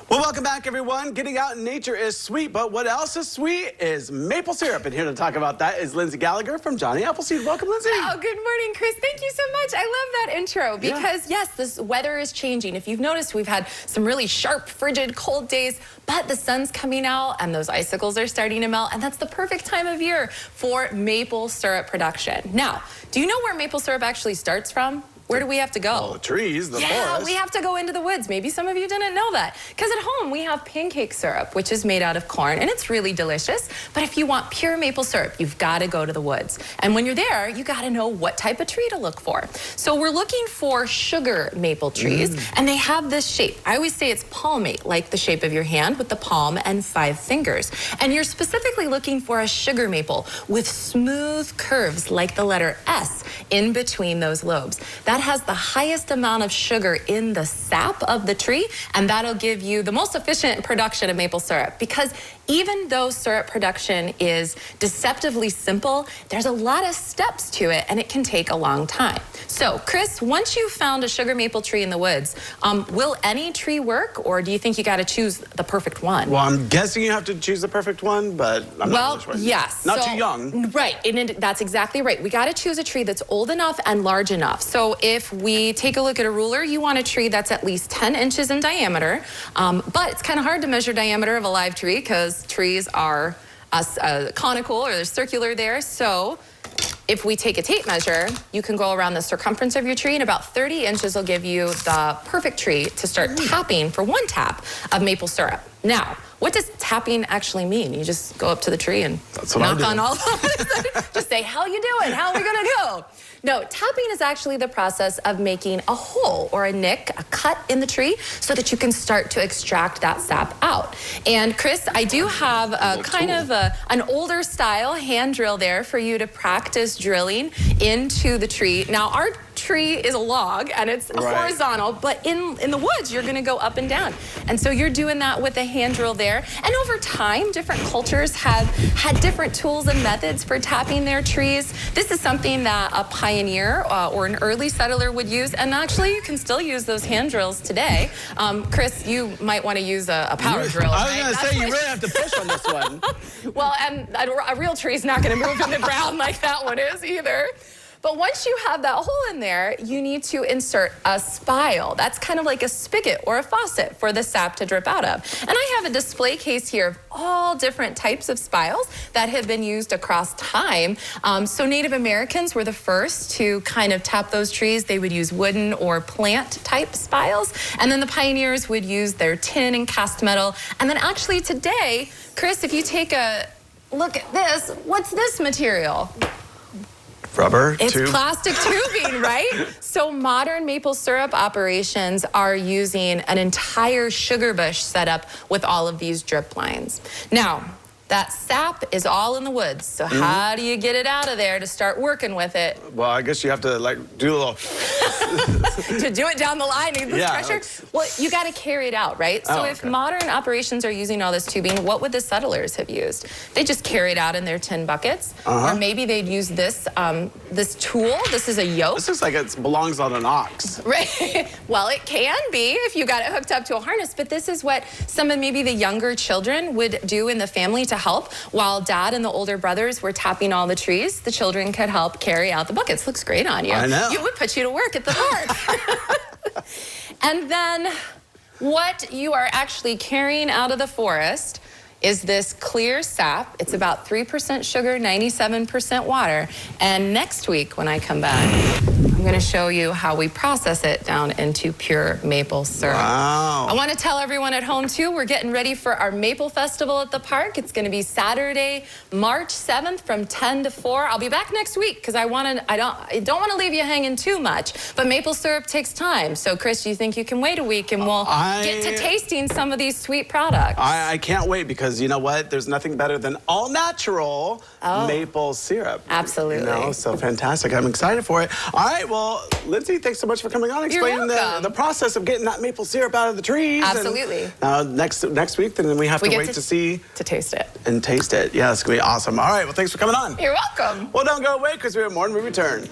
Well, welcome back, everyone. Getting out in nature is sweet, but what else is sweet is maple syrup. And here to talk about that is Lindsey Gallagher from Johnny Appleseed. Welcome, Lindsey. Oh, good morning, Chris. Thank you so much. I love that intro because, yes, this weather is changing. If you've noticed, we've had some really sharp, frigid, cold days, but the sun's coming out and those icicles are starting to melt, and that's the perfect time of year for maple syrup production. Now, do you know where maple syrup actually starts from? Where do we have to go? Well, the trees, the forest. Yeah, we have to go into the woods. Maybe some of you didn't know that. Because at home, we have pancake syrup, which is made out of corn, and it's really delicious. But if you want pure maple syrup, you've got to go to the woods. And when you're there, you got to know what type of tree to look for. So we're looking for sugar maple trees, and they have this shape. I always say it's palmate, like the shape of your hand with the palm and 5 fingers. And you're specifically looking for a sugar maple with smooth curves, like the letter S, in between those lobes. That has the highest amount of sugar in the sap of the tree, and that'll give you the most efficient production of maple syrup. Because even though syrup production is deceptively simple, there's a lot of steps to it, and it can take a long time. So, Chris, once you've found a sugar maple tree in the woods, will any tree work, or do you think you got to choose the perfect one? Well, I'm guessing you have to choose the perfect one, but I'm not really sure. Yes. Not too young. Right, and that's exactly right. We got to choose a tree that's old enough and large enough. So if we take a look at a ruler, you want a tree that's at least 10 inches in diameter, but it's kind of hard to measure diameter of a live tree because trees are conical or they're circular there. So if we take a tape measure, you can go around the circumference of your tree, and about 30 inches will give you the perfect tree to start tapping for 1 tap of maple syrup. Now, what does tapping actually mean? You just go up to the tree and knock on all of just say, how you doing? How are we gonna go? No, tapping is actually the process of making a hole or a nick, a cut in the tree, so that you can start to extract that sap out. And Chris, I do have a kind of an older style hand drill there for you to practice drilling into the tree. Now, our tree is a log and it's horizontal, but in the woods, you're gonna go up and down. And so you're doing that with a hand drill there. And over time, different cultures have had different tools and methods for tapping their trees. This is something that a pioneer or an early settler would use, and actually you can still use those hand drills today. Chris, you might want to use a power drill. I was gonna say, you really have to push on this one. Well, and a real tree is not gonna move in the ground like that one is either. But once you have that hole in there, you need to insert a spile. That's kind of like a spigot or a faucet for the sap to drip out of. And I have a display case here of all different types of spiles that have been used across time. So Native Americans were the first to kind of tap those trees. They would use wooden or plant type spiles. And then the pioneers would use their tin and cast metal. And then actually today, Chris, if you take a look at this, what's this material? Rubber It's tube. plastic tubing, right? So modern maple syrup operations are using an entire sugar bush setup with all of these drip lines. Now, that sap is all in the woods. So how do you get it out of there to start working with it? Well, I guess you have to like do a little To do it down the line, need this pressure? Well, you got to carry it out, right? So if modern operations are using all this tubing, what would the settlers have used? They just carry it out in their tin buckets, or maybe they'd use this this tool. This is a yoke. This looks like it belongs on an ox. Right. Well, it can be if you got it hooked up to a harness, but this is what some of maybe the younger children would do in the family to help. While dad and the older brothers were tapping all the trees, the children could help carry out the buckets. Looks great on you. I know. It would put you to work at the park. And then what you are actually carrying out of the forest is this clear sap. It's about 3% sugar, 97% water. And next week when I come back, I'm gonna show you how we process it down into pure maple syrup. Wow. I wanna tell everyone at home too, we're getting ready for our Maple Festival at the park. It's gonna be Saturday, March 7th from 10 to 4. I'll be back next week because I don't wanna leave you hanging too much, but maple syrup takes time. So Chris, do you think you can wait a week and we'll get to tasting some of these sweet products? I can't wait because you know what? There's nothing better than all natural maple syrup. Absolutely. You know, so fantastic. I'm excited for it. All right, well, Lindsey, thanks so much for coming on, explaining the process of getting that maple syrup out of the trees. Absolutely. And, next week, then we have to wait to see. To taste it. And taste it. Yeah, it's going to be awesome. All right, well, thanks for coming on. You're welcome. Well, don't go away because we have more when we return.